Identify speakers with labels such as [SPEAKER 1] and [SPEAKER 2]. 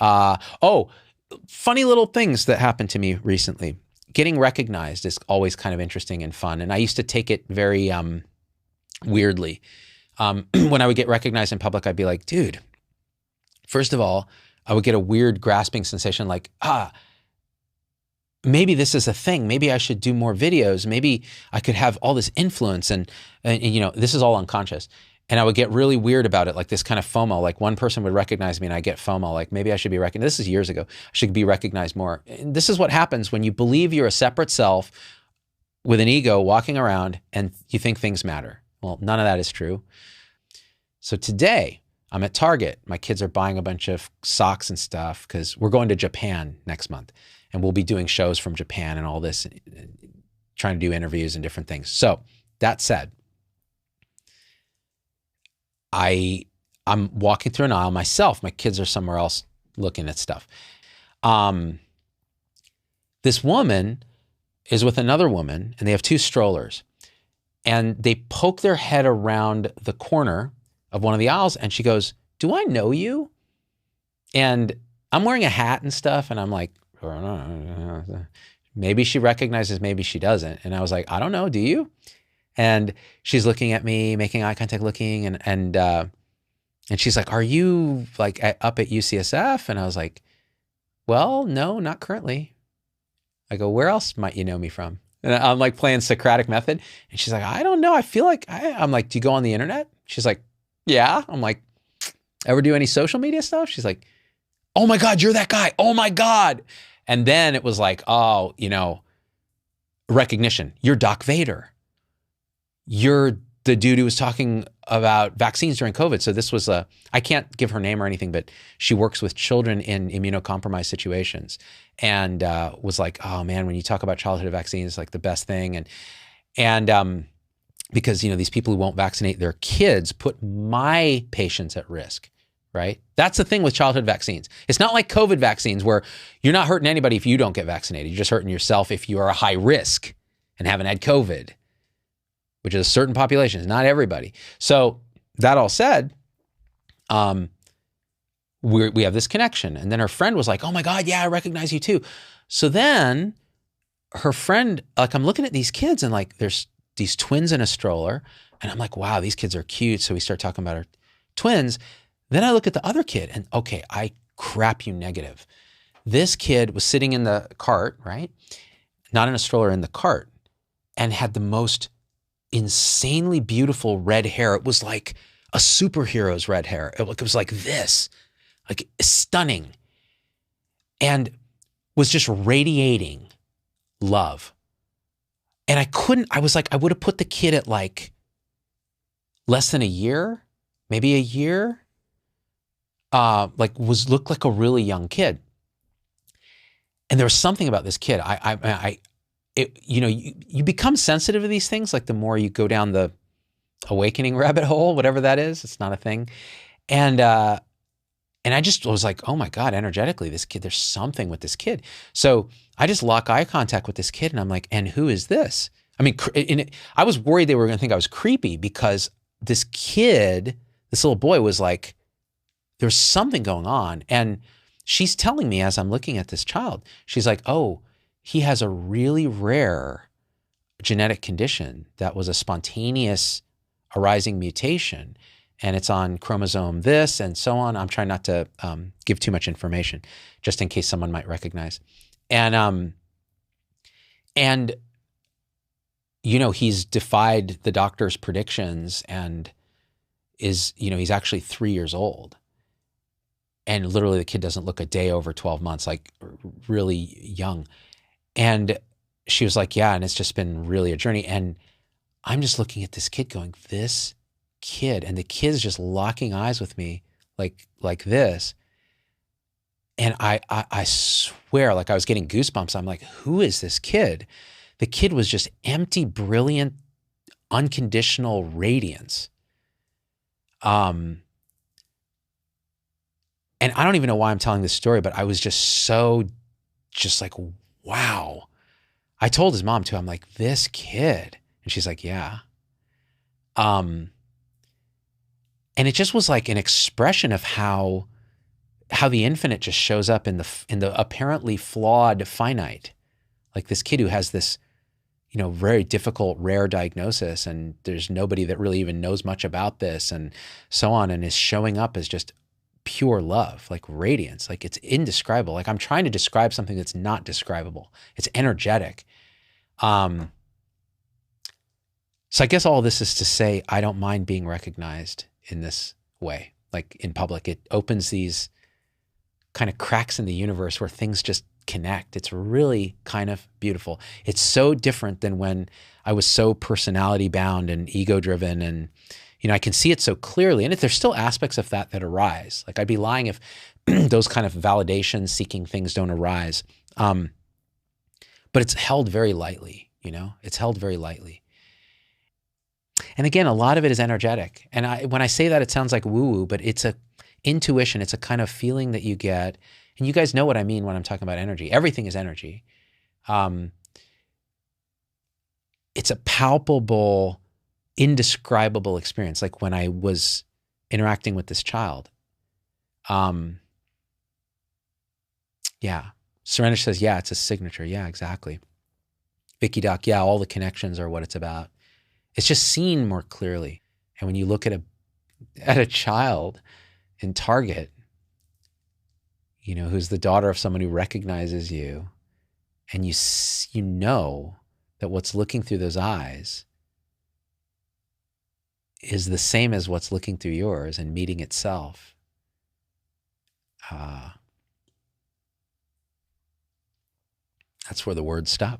[SPEAKER 1] Oh, funny little things that happened to me recently. Getting recognized is always kind of interesting and fun. And I used to take it very weirdly. When I would get recognized in public, I'd be like, dude, first of all, I would get a weird grasping sensation like, maybe this is a thing. Maybe I should do more videos. Maybe I could have all this influence and this is all unconscious. And I would get really weird about it, like this kind of FOMO, like one person would recognize me and I get FOMO, like maybe I should be recognized. This is years ago. I should be recognized more. And this is what happens when you believe you're a separate self with an ego walking around and you think things matter. Well, none of that is true. So today I'm at Target. My kids are buying a bunch of socks and stuff because we're going to Japan next month and we'll be doing shows from Japan and all this, trying to do interviews and different things. So that said, I'm walking through an aisle myself. My kids are somewhere else looking at stuff. This woman is with another woman and they have two strollers and they poke their head around the corner of one of the aisles and she goes, "Do I know you?" And I'm wearing a hat and stuff and I'm like, maybe she recognizes, maybe she doesn't. And I was like, I don't know, do you? And she's looking at me, making eye contact, looking, and she's like, "Are you like up at UCSF?" And I was like, "Well, no, not currently." I go, "Where else might you know me from?" And I'm like playing Socratic method. And she's like, "I don't know. I feel like I'm like, do you go on the internet?" She's like, "Yeah." I'm like, "Ever do any social media stuff?" She's like, "Oh my God, you're that guy. Oh my God." And then it was like, oh, recognition. You're Doc Vader. You're the dude who was talking about vaccines during COVID. So this was I can't give her name or anything, but she works with children in immunocompromised situations and was like, oh man, when you talk about childhood vaccines, it's like the best thing. And because, these people who won't vaccinate their kids put my patients at risk, right? That's the thing with childhood vaccines. It's not like COVID vaccines where you're not hurting anybody if you don't get vaccinated. You're just hurting yourself if you are a high risk and haven't had COVID, which is a certain population, not everybody. So that all said, we have this connection. And then her friend was like, "Oh my God, yeah, I recognize you too." So then her friend, like I'm looking at these kids and like there's these twins in a stroller and I'm like, wow, these kids are cute. So we start talking about our twins. Then I look at the other kid and okay, I crap you negative. This kid was sitting in the cart, right? Not in a stroller, in the cart, and had the most insanely beautiful red hair. It was like a superhero's red hair. It was like this, like stunning, and was just radiating love. And I was like, I would have put the kid at like less than a year, maybe a year, looked like a really young kid. And there was something about this kid. You become sensitive to these things, like the more you go down the awakening rabbit hole, whatever that is. It's not a thing. And I just was like, oh my God, energetically, this kid, there's something with this kid. So I just lock eye contact with this kid and I'm like, and who is this? I mean, I was worried they were going to think I was creepy because this kid, this little boy was like, there's something going on. And she's telling me as I'm looking at this child, she's like, oh, he has a really rare genetic condition that was a spontaneous arising mutation. And it's on chromosome this and so on. I'm trying not to give too much information just in case someone might recognize. And he's defied the doctor's predictions and is, he's actually 3 years old. And literally the kid doesn't look a day over 12 months, like really young. And she was like, yeah, and it's just been really a journey. And I'm just looking at this kid going, this kid, and the kid's just locking eyes with me like this. And I swear, like I was getting goosebumps. I'm like, who is this kid? The kid was just empty, brilliant, unconditional radiance. And I don't even know why I'm telling this story, but I was just like, wow. I told his mom too, I'm like, this kid. And she's like, yeah. And it just was like an expression of how how the infinite just shows up in the apparently flawed finite. Like this kid who has this, very difficult, rare diagnosis, and there's nobody that really even knows much about this and so on, and is showing up as just pure love, like radiance, like it's indescribable. Like I'm trying to describe something that's not describable. It's energetic. So I guess all this is to say, I don't mind being recognized in this way, like in public. It opens these kind of cracks in the universe where things just connect. It's really kind of beautiful. It's so different than when I was so personality bound and ego driven, and I can see it so clearly. And if there's still aspects of that arise, like I'd be lying if those kind of validation seeking things don't arise. But it's held very lightly, it's held very lightly. And again, a lot of it is energetic. And when I say that, it sounds like woo-woo, but it's a intuition. It's a kind of feeling that you get. And you guys know what I mean when I'm talking about energy. Everything is energy. It's a palpable, indescribable experience. Like when I was interacting with this child. Yeah. Surrender says, yeah, it's a signature. Yeah, exactly. Vicky Doc, yeah, all the connections are what it's about. It's just seen more clearly. And when you look at a child in Target, who's the daughter of someone who recognizes you, and you know that what's looking through those eyes is the same as what's looking through yours and meeting itself. That's where the words stop.